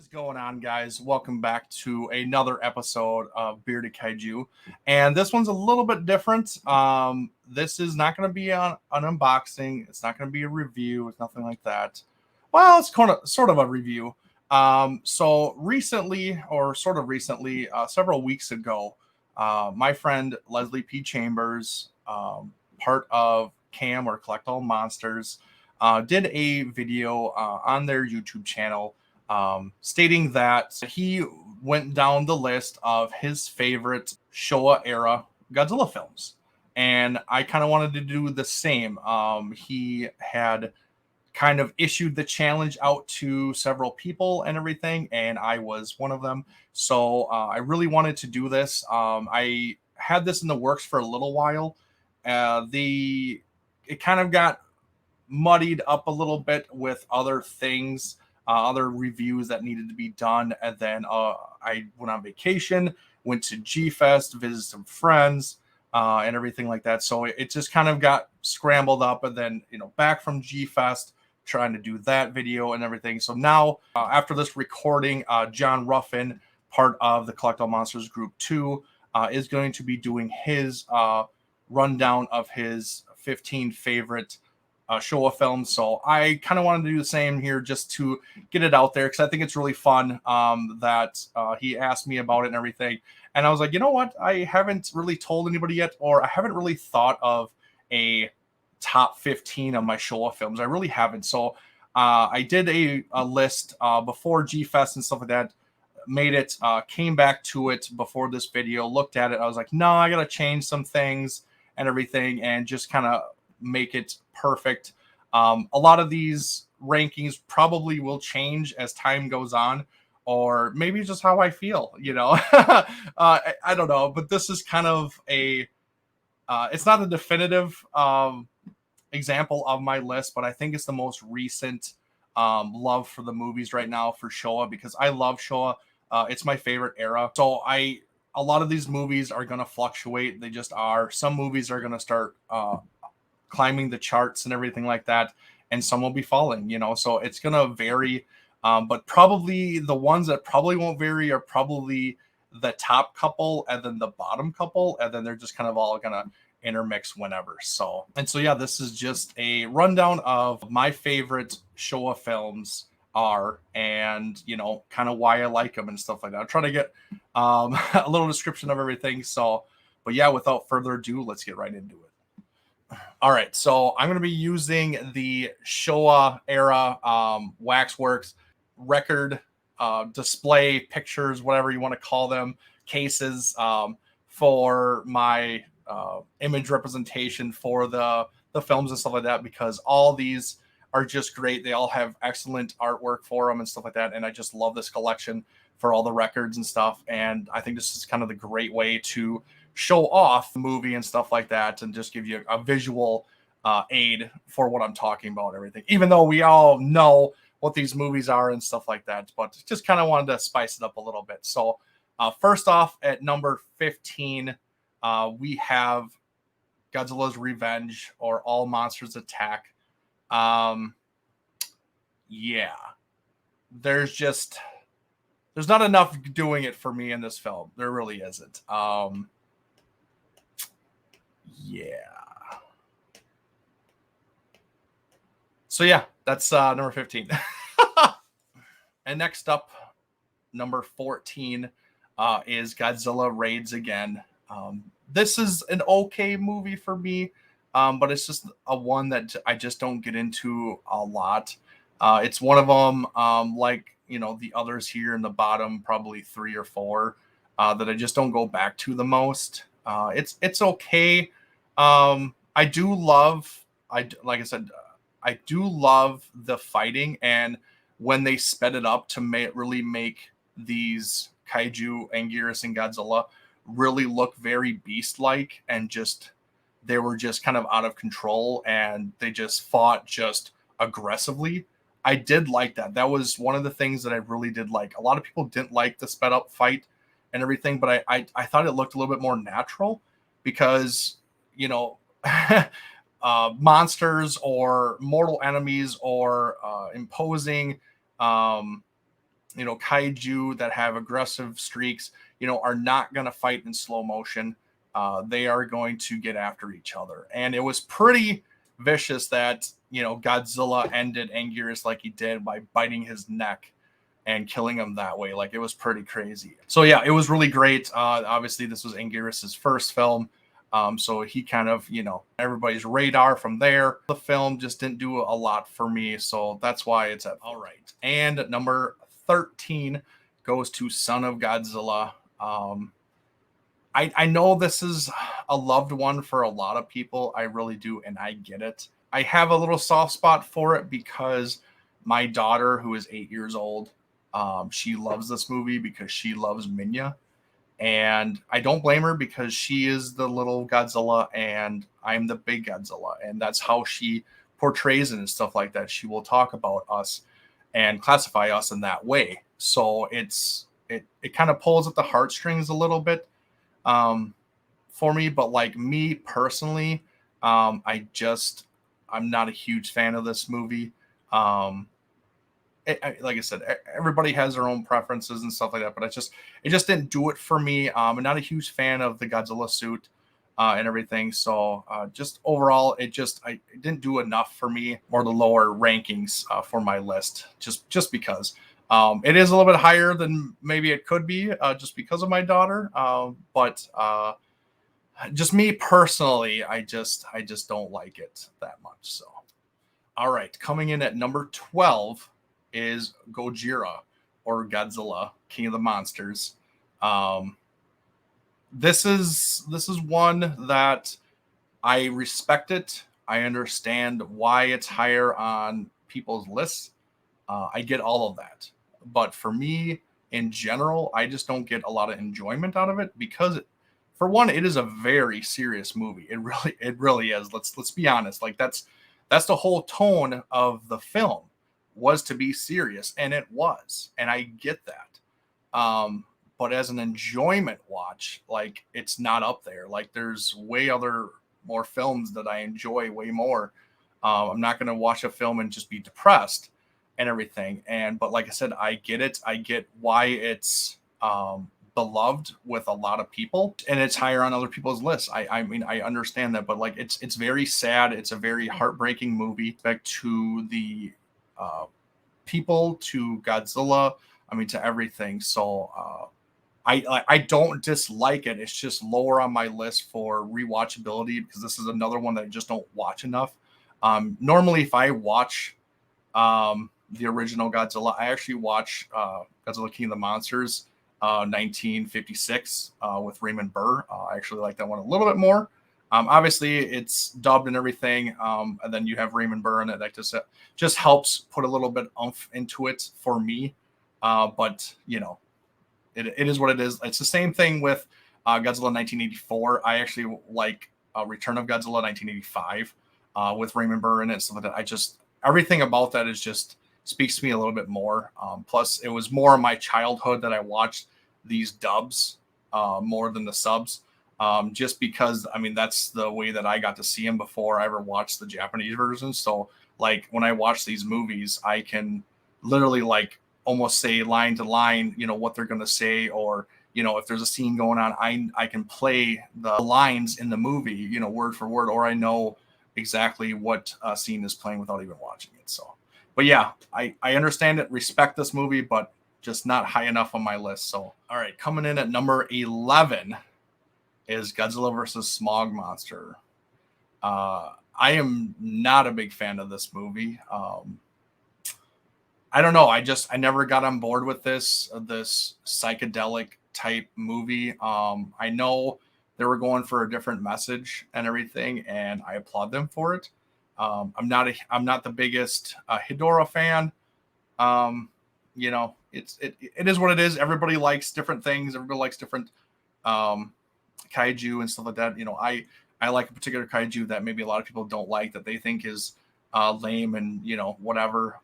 What is going on, guys? Welcome back to another episode of Bearded Kaiju, and this one's a little bit different. This is not going to be an unboxing. It's not going to be a review. It's nothing like that. Well, it's sort of a review. So recently, or sort of recently, several weeks ago, my friend Leslie P. Chambers, part of CAM or Collect All Monsters, did a video on their YouTube channel. Stating that he went down the list of his favorite Showa era Godzilla films. And I kind of wanted to do the same. He had kind of issued the challenge out to several people and everything, and I was one of them. So I really wanted to do this. I had this in the works for a little while. It kind of got muddied up a little bit with other things. Other reviews that needed to be done, and then I went on vacation, went to G-Fest, visited some friends, and everything like that. So it just kind of got scrambled up, and then back from G-Fest, trying to do that video and everything. So now, after this recording, John Ruffin, part of the Collect All Monsters Group 2, is going to be doing his rundown of his 15 favorite Showa Films. So I kind of wanted to do the same here just to get it out there, because I think it's really fun that he asked me about it and everything. And I was like, you know what? I haven't really told anybody yet, or I haven't really thought of a top 15 of my Showa films. I really haven't. So I did a list before G-Fest and stuff like that, made it, came back to it before this video, looked at it. I was like, no, I got to change some things and everything and just kind of make it perfect. A lot of these rankings probably will change as time goes on, or maybe just how I feel, I don't know, but this is kind of it's not a definitive example of my list, but I think it's the most recent love for the movies right now for Showa, because I love Showa. It's my favorite era. So a lot of these movies are going to fluctuate. They just are. Some movies are going to start climbing the charts and everything like that, and some will be falling, so it's gonna vary, but probably the ones that probably won't vary are probably the top couple and then the bottom couple, and then they're just kind of all gonna intermix whenever. So yeah, this is just a rundown of my favorite Showa films and kind of why I like them and stuff like that. I'll try to get a little description of everything. So but yeah, without further ado, let's get right into it. All right, so I'm going to be using the Showa era Waxworks record display pictures, whatever you want to call them, cases for my image representation for the films and stuff like that, because all these are just great. They all have excellent artwork for them and stuff like that, and I just love this collection for all the records and stuff, and I think this is kind of the great way to show off the movie and stuff like that, and just give you a visual aid for what I'm talking about and everything, even though we all know what these movies are and stuff like that, but just kind of wanted to spice it up a little bit. So first off, at number 15, we have Godzilla's Revenge, or All Monsters Attack. Yeah, there's not enough doing it for me in this film. There really isn't. Yeah. So yeah, that's number 15. And next up, number 14 is Godzilla Raids Again. This is an okay movie for me, but it's just a one that I just don't get into a lot. It's one of them, like the others here in the bottom, probably 3 or 4, that I just don't go back to the most. It's okay. I do love, like I said, I do love the fighting, and when they sped it up to really make these Kaiju, Anguirus, and Godzilla really look very beast-like, and they were just kind of out of control, and they just fought just aggressively. I did like that. That was one of the things that I really did like. A lot of people didn't like the sped up fight and everything, but I thought it looked a little bit more natural, because monsters or mortal enemies or imposing kaiju that have aggressive streaks, are not going to fight in slow motion. They are going to get after each other. And it was pretty vicious that, Godzilla ended Anguirus like he did by biting his neck and killing him that way. Like, it was pretty crazy. So yeah, it was really great. Obviously, this was Anguirus's first film. So he kind of, everybody's radar from there. The film just didn't do a lot for me. So that's why it's at all right. And number 13 goes to Son of Godzilla. I know this is a loved one for a lot of people. I really do, and I get it. I have a little soft spot for it because my daughter, who is 8 years old, she loves this movie because she loves Minya. And I don't blame her because she is the little Godzilla and I'm the big Godzilla. And that's how she portrays it and stuff like that. She will talk about us and classify us in that way. So it kind of pulls at the heartstrings a little bit for me. But like me personally, I'm not a huge fan of this movie. Like I said, everybody has their own preferences and stuff like that, but it just didn't do it for me. I'm not a huge fan of the Godzilla suit and everything. So just overall, it didn't do enough for me, or the lower rankings for my list, just because it is a little bit higher than maybe it could be just because of my daughter. But just me personally, I just don't like it that much. So, all right, coming in at number 12 is GOJIRA, or Godzilla, King of the Monsters. This is one that I respect it. I understand why it's higher on people's lists. I get all of that. But for me, in general, I just don't get a lot of enjoyment out of it because, for one, it is a very serious movie. It really is. Let's be honest. Like that's the whole tone of the film, was to be serious, and it was, and I get that. But as an enjoyment watch, like, it's not up there. Like, there's more films that I enjoy way more. I'm not going to watch a film and just be depressed and everything. But like I said, I get it. I get why it's beloved with a lot of people, and it's higher on other people's lists. I mean, I understand that, but like, it's very sad. It's a very heartbreaking movie. Back to the people, to Godzilla, I mean, to everything. So I don't dislike it. It's just lower on my list for rewatchability because this is another one that I just don't watch enough. Normally, if I watch the original Godzilla, I actually watch Godzilla King of the Monsters 1956 with Raymond Burr. I actually like that one a little bit more. Obviously, it's dubbed and everything, and then you have Raymond Burr in it. That just helps put a little bit oomph into it for me. But it is what it is. It's the same thing with Godzilla 1984. I actually like Return of Godzilla 1985 with Raymond Burr in it. So that everything about that is just speaks to me a little bit more. Plus, it was more in my childhood that I watched these dubs more than the subs. Just because, I mean, that's the way that I got to see them before I ever watched the Japanese version. So, like, when I watch these movies, I can literally, like, almost say line to line, what they're going to say, or, if there's a scene going on, I can play the lines in the movie, word for word, or I know exactly what scene is playing without even watching it. So, but yeah, I understand it, respect this movie, but just not high enough on my list. So, all right, coming in at number 11 is Godzilla versus SMOG Monster. I am not a big fan of this movie. I don't know. I never got on board with this psychedelic type movie. I know they were going for a different message and everything, and I applaud them for it. I'm not the biggest GHIDORAH fan. It is what it is. Everybody likes different things. Everybody likes different kaiju and stuff like that. I like a particular kaiju that maybe a lot of people don't like, that they think is lame and whatever.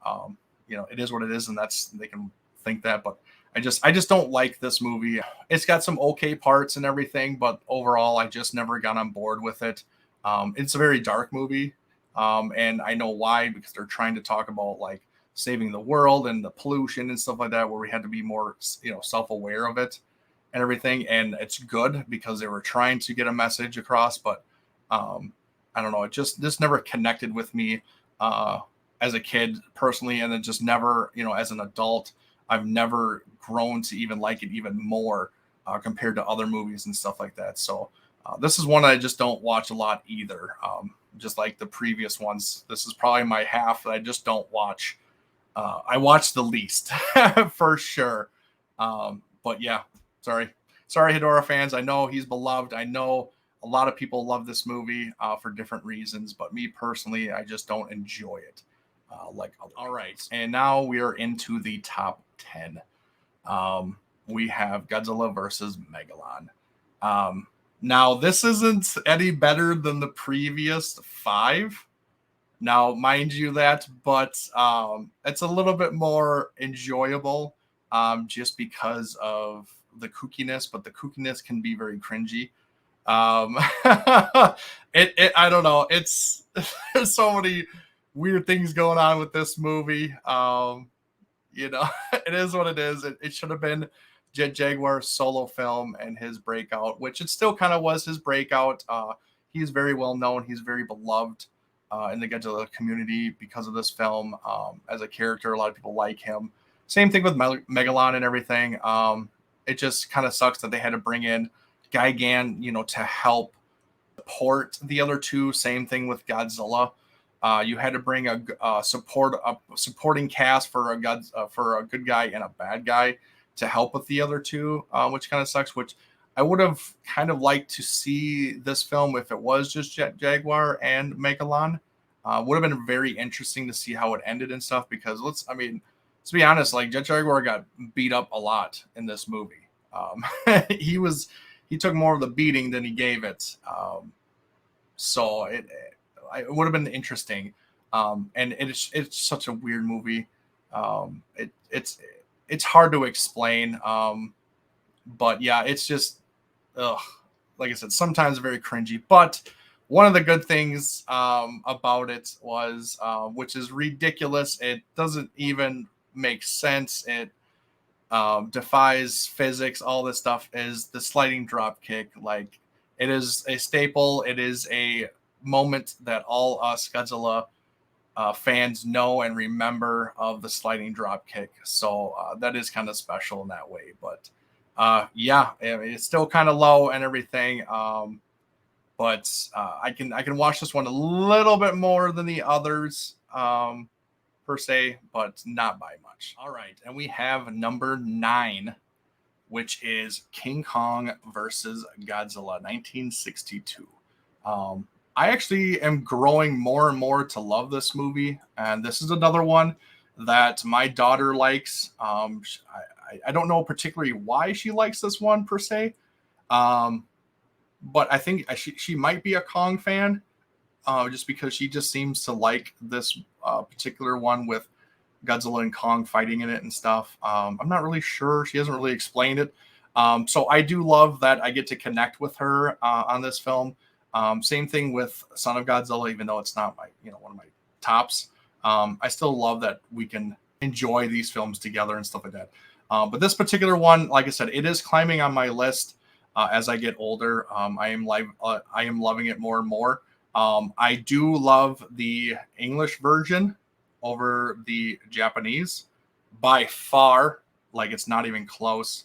It is what it is, and they can think that. But I just don't like this movie. It's got some okay parts and everything, but overall, I just never got on board with it. It's a very dark movie, and I know why, because they're trying to talk about like saving the world and the pollution and stuff like that, where we had to be more, self-aware of it and everything. And it's good because they were trying to get a message across, but I don't know, this never connected with me as a kid personally, and then just never, as an adult, I've never grown to even like it even more compared to other movies and stuff like that. So this is one I just don't watch a lot either. Just like the previous ones, this is probably my half that I just don't watch. I watch the least for sure. But yeah, sorry, Ghidorah fans. I know he's beloved. I know a lot of people love this movie for different reasons, but me personally, I just don't enjoy it. All right, and now we are into the top 10. We have Godzilla versus Megalon. Now, this isn't any better than the previous 5. Now, mind you that, but it's a little bit more enjoyable just because of the kookiness, but the kookiness can be very cringy. I don't know. There's so many weird things going on with this movie. It is what it is. It should have been Jet Jaguar's solo film and his breakout, which it still kind of was his breakout. He's very well known. He's very beloved in the Godzilla community because of this film. As a character, a lot of people like him. Same thing with Megalon and everything. It just kind of sucks that they had to bring in GIGAN, to help support the other two. Same thing with Godzilla. You had to bring a supporting cast for a good guy and a bad guy to help with the other two, which kind of sucks. Which I would have kind of liked to see this film if it was just Jet Jaguar and Megalon. Would have been very interesting to see how it ended and stuff. Because let's be honest, like Jet Jaguar got beat up a lot in this movie. He took more of the beating than he gave it. So it would have been interesting. And it's such a weird movie. It's hard to explain. But yeah, it's just, like I said, sometimes very cringy. But one of the good things about it was, which is ridiculous, it doesn't even make sense. It defies physics, all this stuff, is the sliding drop kick. Like, it is a staple. It is a moment that all us Godzilla fans know and remember of the sliding drop kick. So that is kind of special in that way. But yeah, it's still kind of low and everything. But I can watch this one a little bit more than the others. Per se, but not by much. All right, and we have number 9, which is King Kong versus Godzilla, 1962. I actually am growing more and more to love this movie, and this is another one that my daughter likes. I don't know particularly why she likes this one per se, but I think she might be a Kong fan. Just because she just seems to like this particular one with Godzilla and Kong fighting in it and stuff. I'm not really sure. She hasn't really explained it. So I do love that I get to connect with her on this film. Same thing with Son of Godzilla, even though it's not one of my tops. I still love that we can enjoy these films together and stuff like that. But this particular one, like I said, it is climbing on my list as I get older. I am loving it more and more. I do love the English version over the Japanese by far. Like, it's not even close.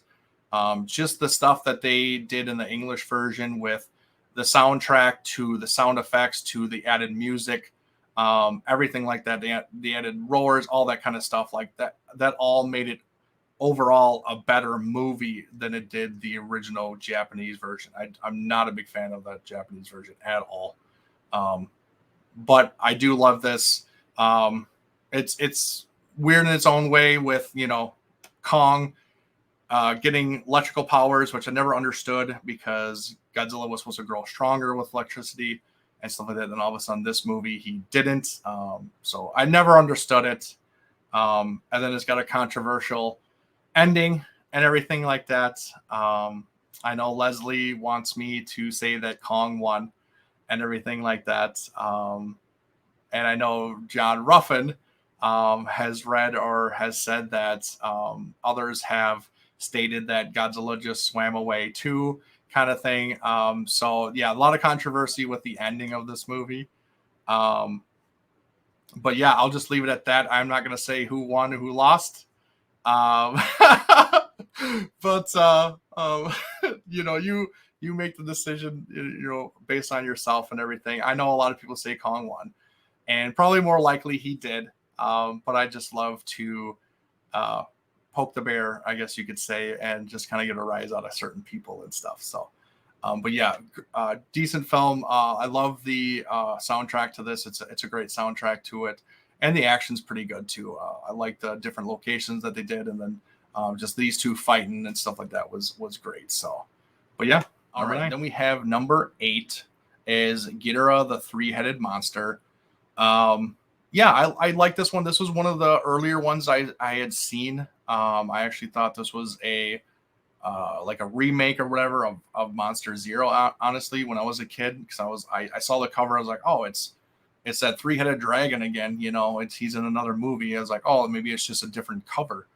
Just the stuff that they did in the English version with the soundtrack to the sound effects to the added music, everything like that. The added roars, all that kind of stuff like that. That all made it overall a better movie than it did the original Japanese version. I'm not a big fan of that Japanese version at all. But I do love this. It's weird in its own way with, Kong getting electrical powers, which I never understood because Godzilla was supposed to grow stronger with electricity and stuff like that. Then all of a sudden this movie, he didn't. So I never understood it. And then it's got a controversial ending and everything like that. I know Leslie wants me to say that Kong won and everything like that. And I know John Ruffin has read or has said that others have stated that Godzilla just swam away too, kind of thing. So yeah, a lot of controversy with the ending of this movie. But yeah, I'll just leave it at that. I'm not going to say who won or who lost. But you know, you make the decision, you know, based on yourself and everything. I know a lot of people say Kong won, and probably more likely he did. But I just love to poke the bear, I guess you could say, and just kind of get a rise out of certain people and stuff. So, but yeah, decent film. I love the soundtrack to this. It's a great soundtrack to it, and the action's pretty good too. I like the different locations that they did, and then just these two fighting and stuff like that was great. So, but yeah, all right. Then we have number 8 is GHIDORAH, the three-headed monster. Yeah, I like this one. This was one of the earlier ones I had seen. I actually thought this was a like a remake or whatever of Monster Zero. Honestly, when I was a kid, because I saw the cover, I was like, oh, it's that three-headed dragon again. You know, he's in another movie. I was like, oh, maybe it's just a different cover,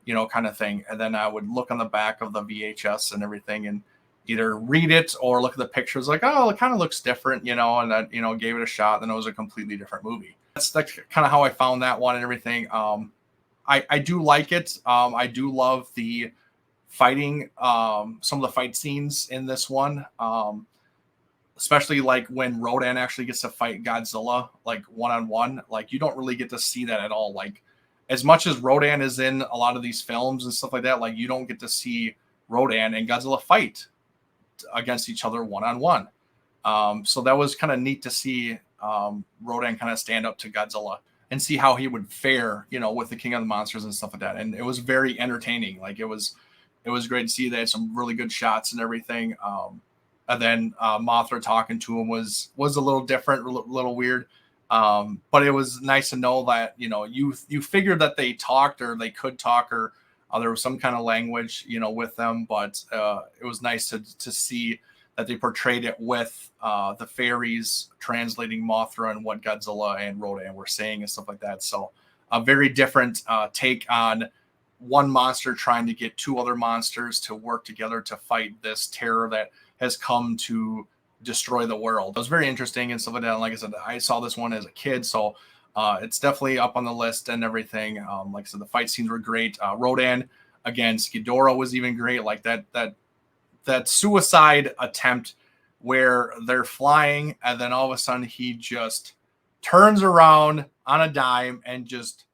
you know, kind of thing. And then I would look on the back of the VHS and everything, and either read it or look at the pictures, like, oh, it kind of looks different, you know, and I, you know, gave it a shot. Then it was a completely different movie. That's kind of how I found that one and everything. I do like it. I do love the fighting, some of the fight scenes in this one, especially like when Rodan actually gets to fight Godzilla, like one-on-one. Like, you don't really get to see that at all. Like, as much as Rodan is in a lot of these films and stuff like that, like, you don't get to see Rodan and Godzilla fight against each other one-on-one. So that was kind of neat to see Rodan kind of stand up to Godzilla and see how he would fare, you know, with the King of the Monsters and stuff like that. And it was very entertaining. Like, it was great to see. They had some really good shots and everything. And then Mothra talking to him was a little different, a little weird. But it was nice to know that, you know, you figured that they talked, or they could talk, or there was some kind of language, you know, with them. But it was nice to see that they portrayed it with the fairies translating Mothra and what Godzilla and Rodan were saying and stuff like that. So a very different take on one monster trying to get two other monsters to work together to fight this terror that has come to destroy the world. It was very interesting and stuff like that. And like I said, I saw this one as a kid, so it's definitely up on the list and everything. Like I said, the fight scenes were great. Rodan against GHIDORAH was even great. Like that suicide attempt where they're flying and then all of a sudden he just turns around on a dime and just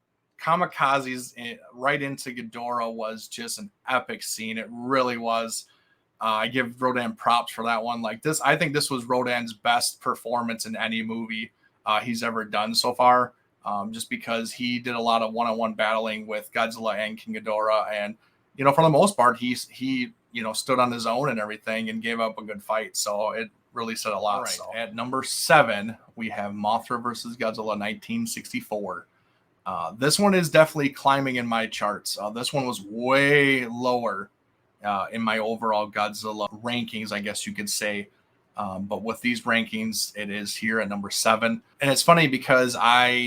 kamikazes right into GHIDORAH was just an epic scene. It really was. I give Rodan props for that one. Like this, I think this was Rodan's best performance in any movie he's ever done so far. Just because he did a lot of one-on-one battling with Godzilla and King Ghidorah, and you know, for the most part, he you know, stood on his own and everything and gave up a good fight. So it really said a lot. Right. So at number 7, we have Mothra versus Godzilla 1964. This one is definitely climbing in my charts. This one was way lower in my overall Godzilla rankings, I guess you could say. But with these rankings, it is here at number 7. And it's funny because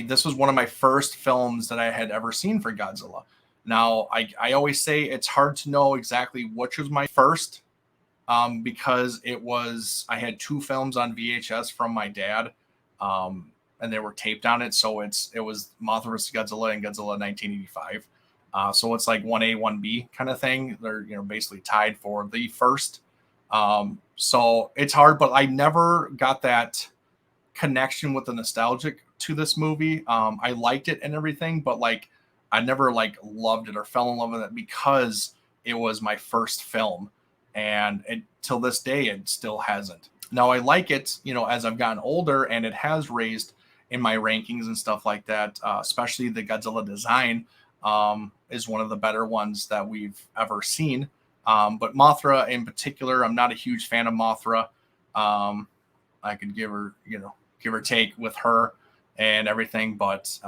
this was one of my first films that I had ever seen for Godzilla. Now, I always say it's hard to know exactly which was my first because I had 2 films on VHS from my dad. And they were taped on it. So it was Mothra vs. Godzilla and Godzilla 1985. So it's like 1A, 1B kind of thing. They're, you know, basically tied for the first. So it's hard, but I never got that connection with the nostalgic to this movie. I liked it and everything, but like I never like loved it or fell in love with it because it was my first film. And till this day, it still hasn't. Now I like it, you know, as I've gotten older, and it has raised in my rankings and stuff like that, especially the Godzilla design is one of the better ones that we've ever seen. But Mothra in particular, I'm not a huge fan of Mothra. I could give or take with her and everything, but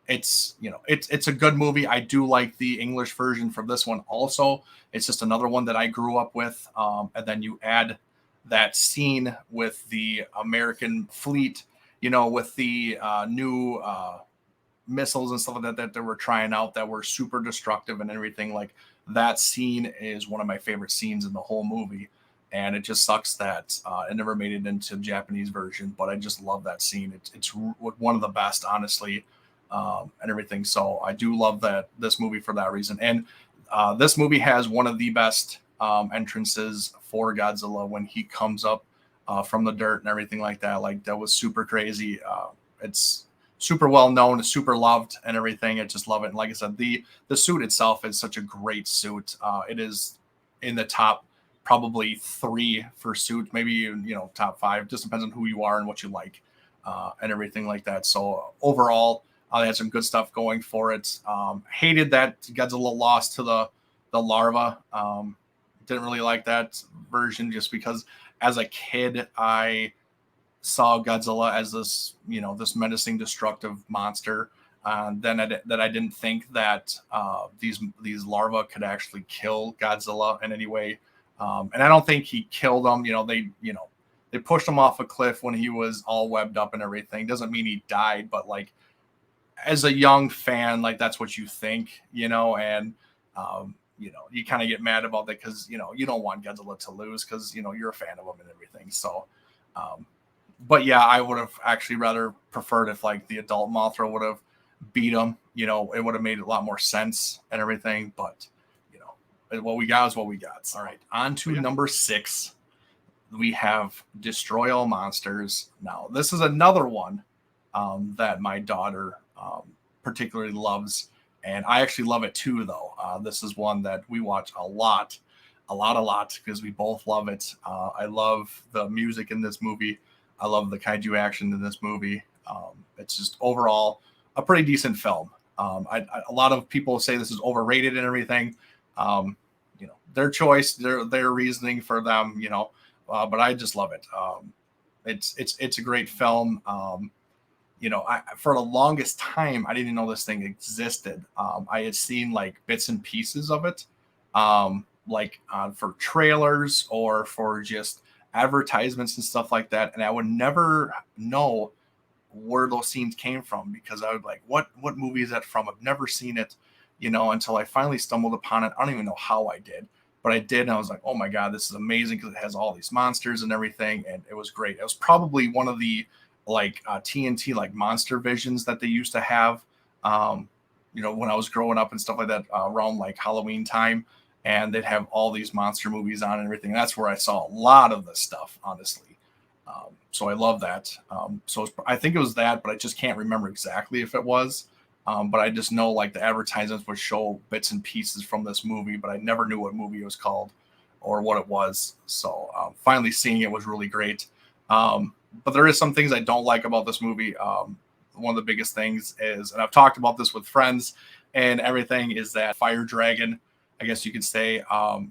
it's a good movie. I do like the English version for this one also. It's just another one that I grew up with. And then you add that scene with the American fleet, you know, with the new missiles and stuff like that they were trying out that were super destructive and everything. Like that scene is one of my favorite scenes in the whole movie. And it just sucks that it never made it into the Japanese version, but I just love that scene. It's one of the best, honestly, and everything. So I do love this movie for that reason. And this movie has one of the best entrances for Godzilla when he comes up from the dirt and everything like that. Like that was super crazy. It's super well known, it's super loved and everything. I just love it. And like I said, the suit itself is such a great suit. It is in the top probably 3 for suit, maybe top 5. Just depends on who you are and what you like and everything like that. So overall, they had some good stuff going for it. Hated that Godzilla lost to the larva. Didn't really like that version just because as a kid I saw Godzilla as this this menacing, destructive monster. Then that I didn't think that these larvae could actually kill Godzilla in any way. And I don't think he killed them. They pushed him off a cliff when he was all webbed up and everything. Doesn't mean he died, but like as a young fan, like that's what you think, and you kind of get mad about that because you don't want Godzilla to lose because you're a fan of him and everything. So, but yeah, I would have actually rather preferred if like the adult Mothra would have beat him. It would have made a lot more sense and everything. But what we got is what we got. All right, on to number 6. We have Destroy All Monsters. Now, this is another one that my daughter particularly loves, and I actually love it too, though. This is one that we watch a lot, because we both love it. I love the music in this movie. I love the kaiju action in this movie. It's just overall a pretty decent film. A lot of people say this is overrated and everything. Their choice, their reasoning for them, but I just love it. It's a great film. For the longest time, I didn't know this thing existed. I had seen like bits and pieces of it, for trailers or for just advertisements and stuff like that. And I would never know where those scenes came from because I would like, what movie is that from? I've never seen it, until I finally stumbled upon it. I don't even know how I did, but I did. And I was like, oh my God, this is amazing because it has all these monsters and everything. And it was great. It was probably one of the TNT like monster visions that they used to have, when I was growing up and stuff like that around like Halloween time. And they'd have all these monster movies on and everything. That's where I saw a lot of this stuff, honestly. So I love that. I think it was that, but I just can't remember exactly if it was. But I just know like the advertisements would show bits and pieces from this movie, but I never knew what movie it was called or what it was. So finally seeing it was really great. But there is some things I don't like about this movie. One of the biggest things is, and I've talked about this with friends and everything, is that fire dragon, I guess you could say,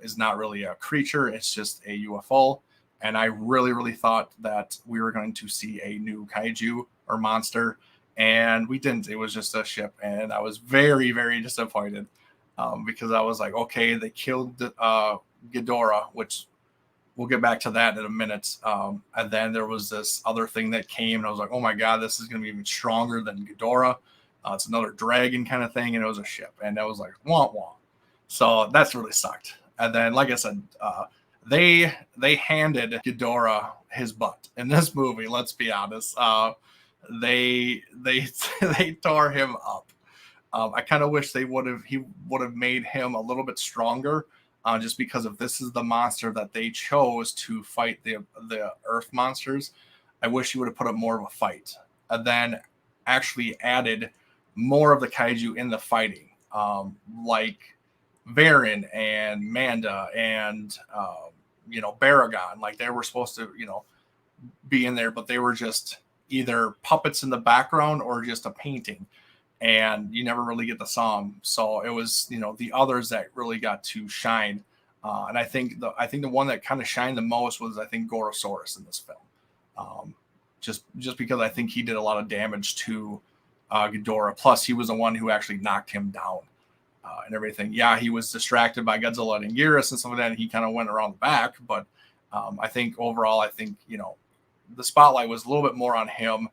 is not really a creature. It's just a UFO. And I really, really thought that we were going to see a new kaiju or monster. And we didn't. It was just a ship. And I was very, very disappointed because I was like, okay, they killed GHIDORAH, which we'll get back to that in a minute. And then there was this other thing that came. And I was like, oh, my God, this is going to be even stronger than GHIDORAH. It's another dragon kind of thing. And it was a ship. And I was like, wah, wah. So that's really sucked. And then, like I said, they handed GHIDORAH his butt in this movie. Let's be honest. They tore him up. I kind of wish he would have made him a little bit stronger, just because if this is the monster that they chose to fight the Earth monsters, I wish he would have put up more of a fight, and then actually added more of the kaiju in the fighting, like Varan and Manda and Baragon. Like they were supposed to be in there, but they were just either puppets in the background or just a painting, and you never really get to see them. So it was the others that really got to shine, and I think the one that kind of shined the most was Gorosaurus in this film, just because I think he did a lot of damage to GHIDORAH. Plus he was the one who actually knocked him down and everything. Yeah, he was distracted by Godzilla and Anguirus and some of that, and he kind of went around the back, but I think overall, the spotlight was a little bit more on him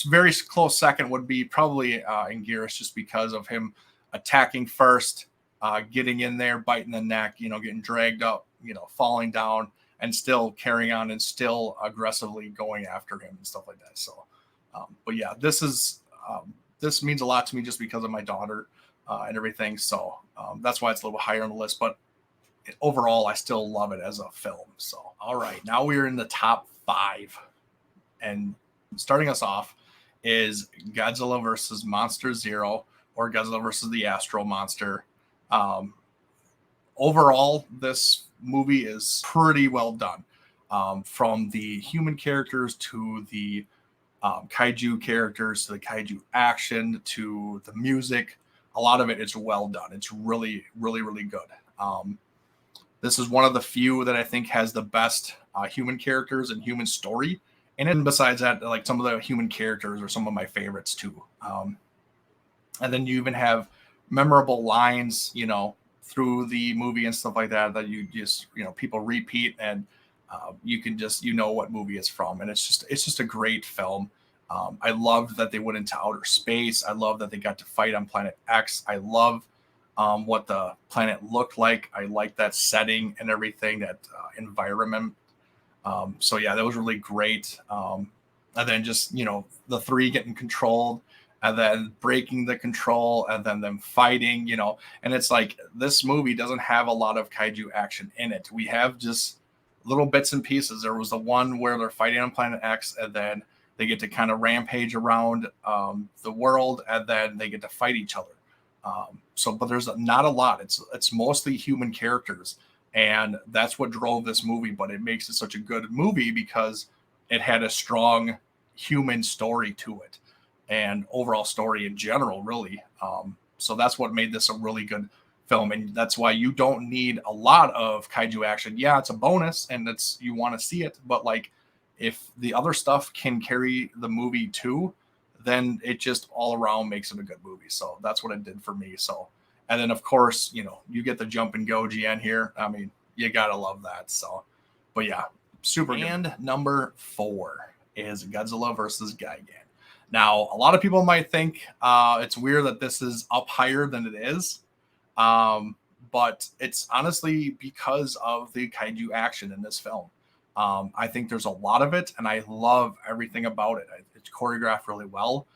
Very close second would be probably GHIDORAH, just because of him attacking first, getting in there, biting the neck, getting dragged up, falling down, and still carrying on and still aggressively going after him and stuff like that. So, but yeah, this means a lot to me just because of my daughter and everything. So that's why it's a little higher on the list. But overall, I still love it as a film. So, all right, now we are in the top 5. And starting us off is Godzilla versus Monster Zero, or Godzilla versus the Astro Monster. Overall, this movie is pretty well done. From the human characters to the kaiju characters to the kaiju action to the music, a lot of it is well done. It's really, really, really good. This is one of the few that I think has the best human characters and human story. And then besides that, like, some of the human characters are some of my favorites too. And then you even have memorable lines, through the movie and stuff like that you just, people repeat, and you can just, what movie it's from. And it's just a great film. I loved that they went into outer space. I love that they got to fight on Planet X. I love what the planet looked like. I like that setting and everything, that environment. So yeah, that was really great. And then just, the 3 getting controlled and then breaking the control and then them fighting, and it's like, this movie doesn't have a lot of kaiju action in it. We have just little bits and pieces. There was the one where they're fighting on Planet X, and then they get to kind of rampage around the world, and then they get to fight each other. But there's not a lot. It's mostly human characters. And that's what drove this movie, but it makes it such a good movie because it had a strong human story to it, and overall story in general, really. So that's what made this a really good film, and that's why you don't need a lot of kaiju action. Yeah, it's a bonus, and you want to see it, but like, if the other stuff can carry the movie too, then it just all around makes it a good movie. So that's what it did for me. So. And then, of course, you get the jump and go GN here. I mean, you got to love that. So, but yeah, super good. And number 4 is Godzilla versus GIGAN. Now, a lot of people might think it's weird that this is up higher than it is. But it's honestly because of the kaiju action in this film. I think there's a lot of it, and I love everything about it. It's choreographed really well.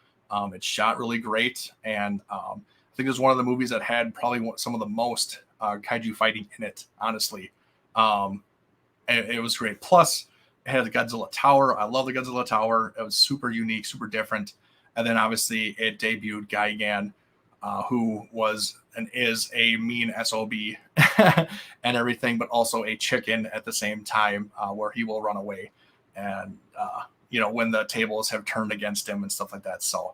It's shot really great. And I think it was one of the movies that had probably some of the most kaiju fighting in it, honestly. And it was great. Plus, it had the Godzilla Tower. I love the Godzilla Tower. It was super unique, super different. And then, obviously, it debuted GIGAN, who was and is a mean SOB and everything, but also a chicken at the same time, where he will run away and, when the tables have turned against him and stuff like that. So,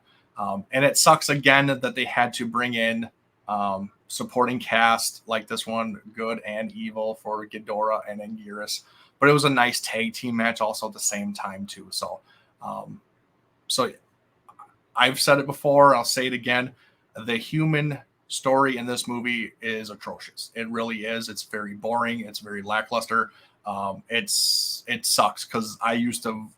and it sucks again that they had to bring in supporting cast like this one, good and evil, for GHIDORAH and Anguirus. But it was a nice tag team match also at the same time too. So, so I've said it before, I'll say it again. The human story in this movie is atrocious. It really is. It's very boring. It's very lackluster. It sucks because I used to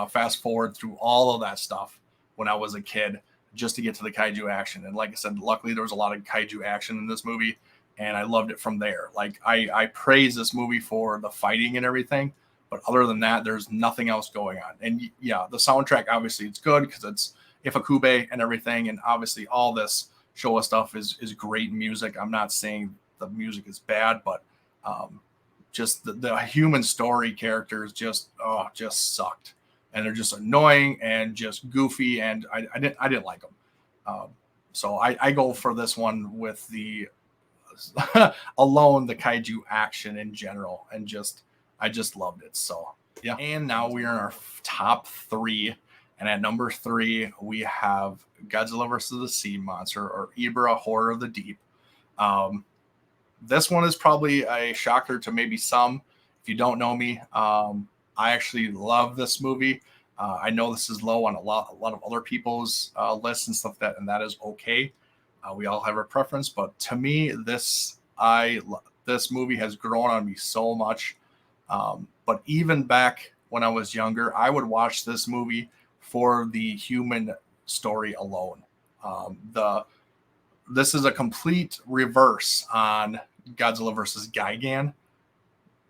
fast forward through all of that stuff when I was a kid, just to get to the kaiju action. And like I said, luckily there was a lot of kaiju action in this movie, and I loved it from there. Like, I praise this movie for the fighting and everything, but other than that, there's nothing else going on. And yeah, the soundtrack, obviously it's good because it's Ifukube and everything, and obviously all this Showa stuff is great music. I'm not saying the music is bad, but just the human story characters just sucked. And they're just annoying and just goofy, and I didn't like them. So I go for this one with the alone the kaiju action in general, and I just loved it. So yeah. And now we are in our top 3, and at number 3 we have Godzilla versus the Sea Monster, or Ibra Horror of the Deep. This one is probably a shocker to maybe some. If you don't know me, I actually love this movie. I know this is low on a lot of other people's lists and stuff like that, and that is okay. We all have our preference, but to me, this movie has grown on me so much. But even back when I was younger, I would watch this movie for the human story alone. This is a complete reverse on Godzilla versus Gigan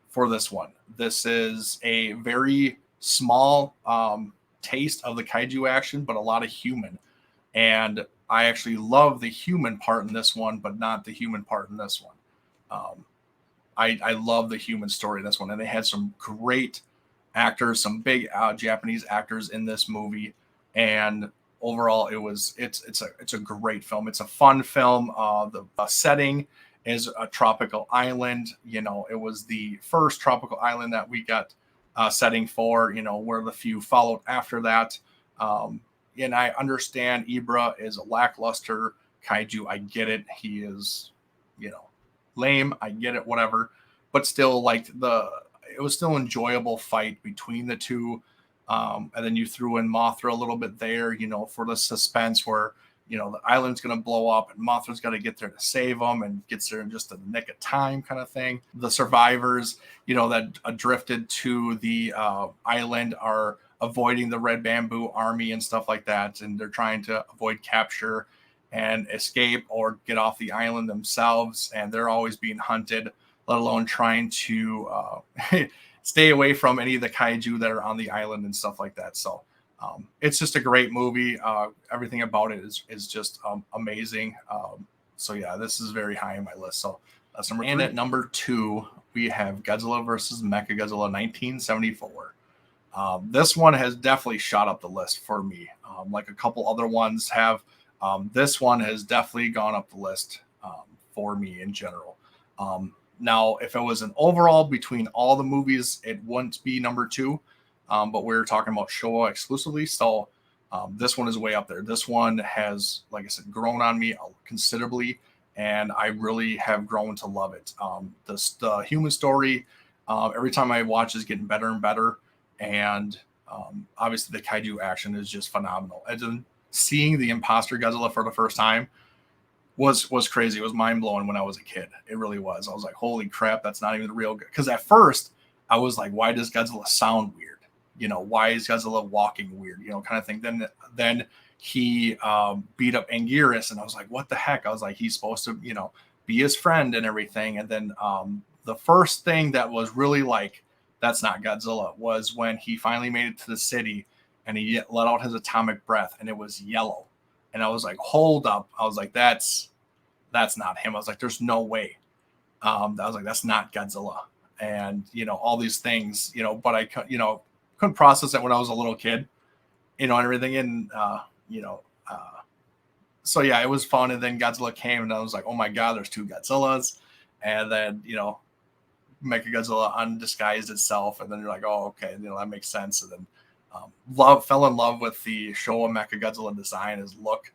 for this one. This is a very small taste of the kaiju action, but a lot of human. And I actually love the human part in this one, but not the human part in this one. I love the human story in this one, and they had some great actors, some big Japanese actors in this movie, and overall it's a great film. It's a fun film. The setting is a tropical island. You know, it was the first tropical island that we got setting for. You know, where the few followed after that. And I understand Ibra is a lackluster kaiju. I get it. He is, you know, lame. I get it. Whatever. But still, like it was still enjoyable fight between the two. And then you threw in Mothra a little bit there, you know, for the suspense where, you know, the island's going to blow up and Mothra's got to get there to save them and gets there in just a nick of time kind of thing. The survivors, you know, that drifted to the island are avoiding the Red Bamboo Army and stuff like that. And they're trying to avoid capture and escape or get off the island themselves. And they're always being hunted, let alone trying to stay away from any of the kaiju that are on the island and stuff like that. So it's just a great movie. Everything about it is just amazing. So yeah, this is very high on my list. So that's number 3. And at number 2, we have Godzilla versus Mechagodzilla 1974. This one has definitely shot up the list for me. Like a couple other ones have. This one has definitely gone up the list for me in general. Now, if it was an overall between all the movies, it wouldn't be number 2. But we're talking about Showa exclusively. So this one is way up there. This one has, like I said, grown on me considerably. And I really have grown to love it. The human story, every time I watch, is getting better and better. And obviously the kaiju action is just phenomenal. And then seeing the imposter Godzilla for the first time was crazy. It was mind-blowing when I was a kid. It really was. I was like, holy crap, that's not even the real. Because at first I was like, why does Godzilla sound weird? You know, why is Godzilla walking weird? You know, kind of thing. Then he beat up Anguirus, and I was like, what the heck? I was like, he's supposed to, you know, be his friend and everything. And then the first thing that was really like, that's not Godzilla, was when he finally made it to the city and he let out his atomic breath and it was yellow. And I was like, hold up. I was like, that's not him. I was like, there's no way. I was like, that's not Godzilla. And, you know, all these things, you know, but I, you know, couldn't process it when I was a little kid, you know, and everything. And, you know, so yeah, it was fun. And then Godzilla came and I was like, oh my God, there's 2 Godzillas. And then, you know, Mechagodzilla undisguised itself. And then you're like, oh, okay. You know, that makes sense. And then fell in love with the Showa Mechagodzilla design, his look.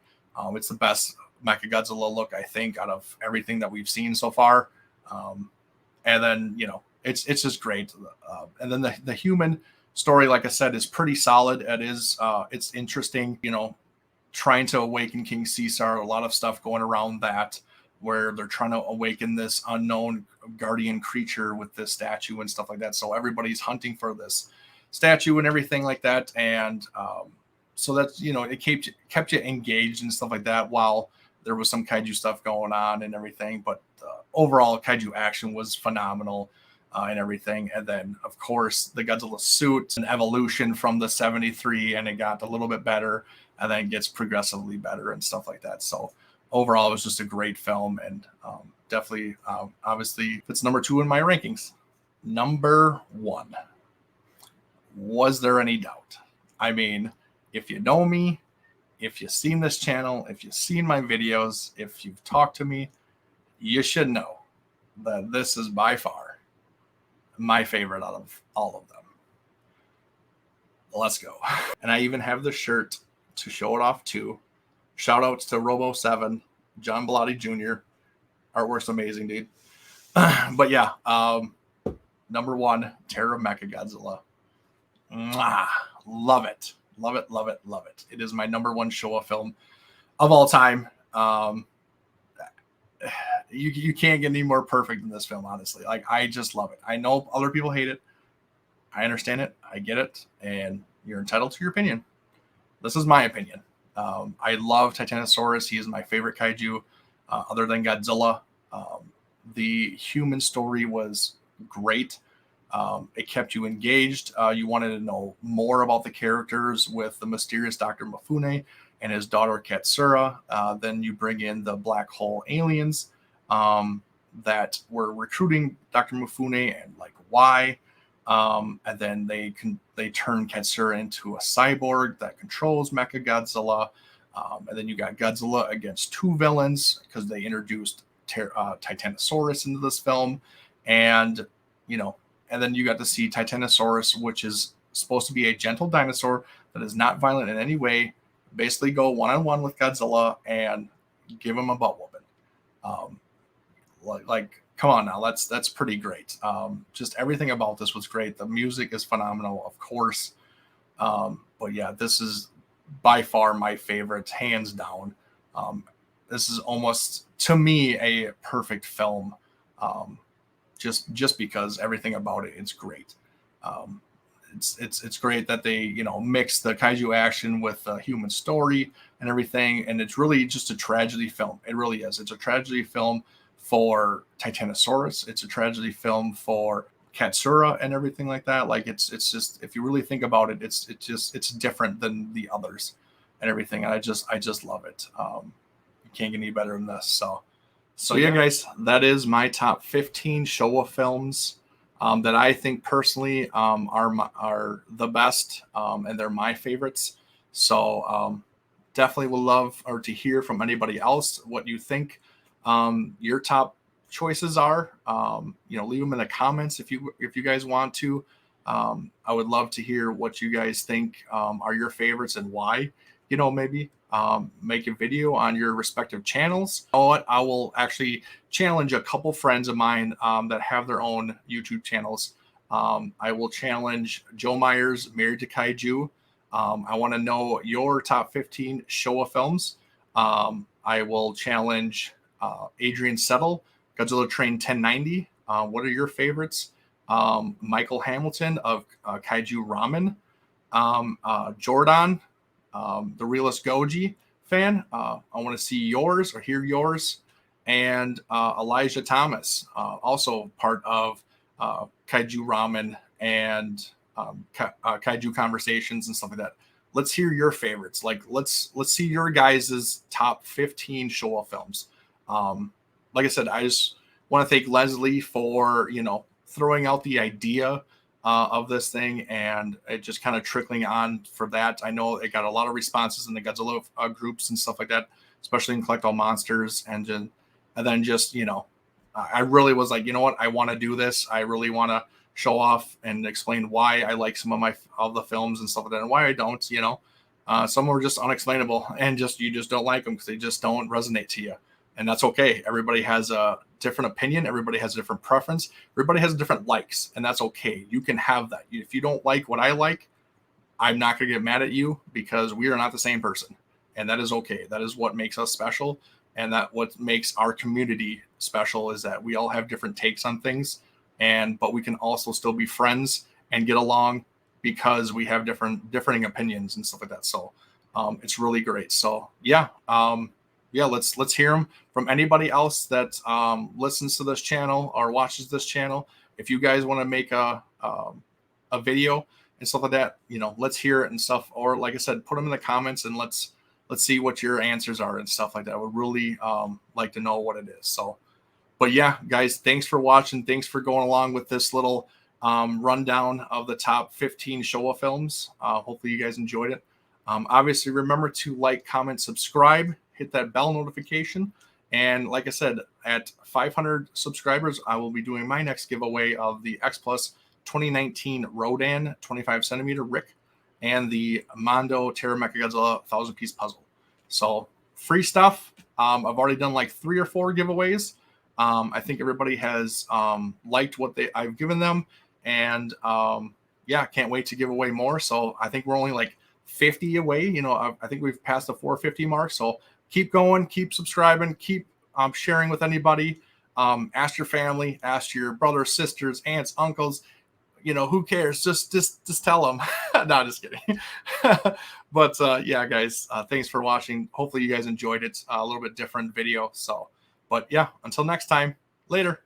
It's the best Mechagodzilla look, I think, out of everything that we've seen so far. And then, you know, it's just great. And then the human story, like I said, is pretty solid. It's interesting, you know, trying to awaken King Caesar, a lot of stuff going around that, where they're trying to awaken this unknown guardian creature with this statue and stuff like that. So everybody's hunting for this statue and everything like that. And so that's, you know, it kept you engaged and stuff like that while there was some kaiju stuff going on and everything. But overall, kaiju action was phenomenal and everything. And then, of course, the Godzilla suit, an evolution from the 73, and it got a little bit better and then it gets progressively better and stuff like that. So overall, it was just a great film, and definitely, obviously, it's number 2 in my rankings. Number 1. Was there any doubt? I mean, if you know me, if you've seen this channel, if you've seen my videos, if you've talked to me, you should know that this is by far my favorite out of all of them. Let's go. And I even have the shirt to show it off too. Shout outs to Robo7, John Bellotti Jr. Artwork's amazing, dude. But yeah, number 1, Terror of Mechagodzilla. Love it. Love it, love it, love it. It is my number 1 Showa film of all time. You can't get any more perfect than this film, honestly. Like, I just love it. I know other people hate it. I understand it. I get it. And you're entitled to your opinion. this is my opinion. I love Titanosaurus. He is my favorite kaiju, other than Godzilla. The human story was great. It kept you engaged. You wanted to know more about the characters with the mysterious Dr. Mifune and his daughter Katsura. Then you bring in the black hole aliens that were recruiting Dr. Mifune, and like why. And then they turn Katsura into a cyborg that controls MechaGodzilla. And then you got Godzilla against two villains because they introduced Titanosaurus into this film. And, and then you got to see Titanosaurus, which is supposed to be a gentle dinosaur that is not violent in any way, basically go one-on-one with Godzilla and give him a butt whooping. Come on now, that's pretty great. Just everything about this was great. The music is phenomenal, of course. But yeah, this is by far my favorite, hands down. This is almost, to me, a perfect film. Just because everything about it is great. It's great that they mix the kaiju action with the human story and everything, and it's really just a tragedy film. It really is. It's a tragedy film for Titanosaurus. It's a tragedy film for Katsura and everything like that. Like it's just, if you really think about it, it's different than the others and everything. And I just love it. You can't get any better than this. So yeah, guys, that is my top 15 Showa films that I think personally are the best, and they're my favorites. So definitely would love to hear from anybody else what you think your top choices are. Leave them in the comments if you guys want to. I would love to hear what you guys think are your favorites and why. Maybe make a video on your respective channels. You know what? I will actually challenge a couple friends of mine that have their own YouTube channels. I will challenge Joe Myers, Married to Kaiju. I want to know your top 15 Showa films. I will challenge Adrian Settle, Godzilla Train 1090. What are your favorites? Michael Hamilton of Kaiju Ramen. Jordon, the realist Goji fan. I want to see yours or hear yours. And Elijah Thomas, also part of Kaiju Ramen and Kaiju Conversations and stuff like that. Let's hear your favorites. Like let's see your guys' top 15 Showa films. Like I said, I just want to thank Leslie for throwing out the idea of this thing, and it just kind of trickling on for that. I know it got a lot of responses in the Godzilla groups and stuff like that, especially in Collect All Monsters, and then just I really was like, you know what, I want to do this. I really want to show off and explain why I like some of the films and stuff like that, and why I don't. Some were just unexplainable, and you just don't like them because they just don't resonate to you. And that's okay. Everybody has a different opinion. Everybody has a different preference. Everybody has different likes, and that's okay. You can have that. If you don't like what I like, I'm not going to get mad at you because we are not the same person, and that is okay. That is what makes us special, and that what makes our community special is that we all have different takes on things, but we can also still be friends and get along because we have differing opinions and stuff like that. So it's really great. So yeah. Let's hear them from anybody else that listens to this channel or watches this channel. If you guys want to make a video and stuff like that, let's hear it and stuff. Or like I said, put them in the comments and let's see what your answers are and stuff like that. I would really like to know what it is. So, but yeah, guys, thanks for watching. Thanks for going along with this little rundown of the top 15 Showa films. Hopefully you guys enjoyed it. Obviously, remember to like, comment, subscribe. Hit that bell notification. And like I said, at 500 subscribers, I will be doing my next giveaway of the X Plus 2019 Rodan 25 centimeter Rick and the Mondo Terra Mechagodzilla 1000-piece puzzle. So free stuff. I've already done like 3 or 4 giveaways. I think everybody has liked what I've given them. And yeah, can't wait to give away more. So I think we're only like 50 away. I think we've passed the 450 mark. So keep going, keep subscribing, keep sharing with anybody. Ask your family, ask your brothers, sisters, aunts, uncles. Who cares? Just tell them. No, just kidding. But yeah, guys, thanks for watching. Hopefully you guys enjoyed it. A little bit different video. So, but yeah, until next time, later.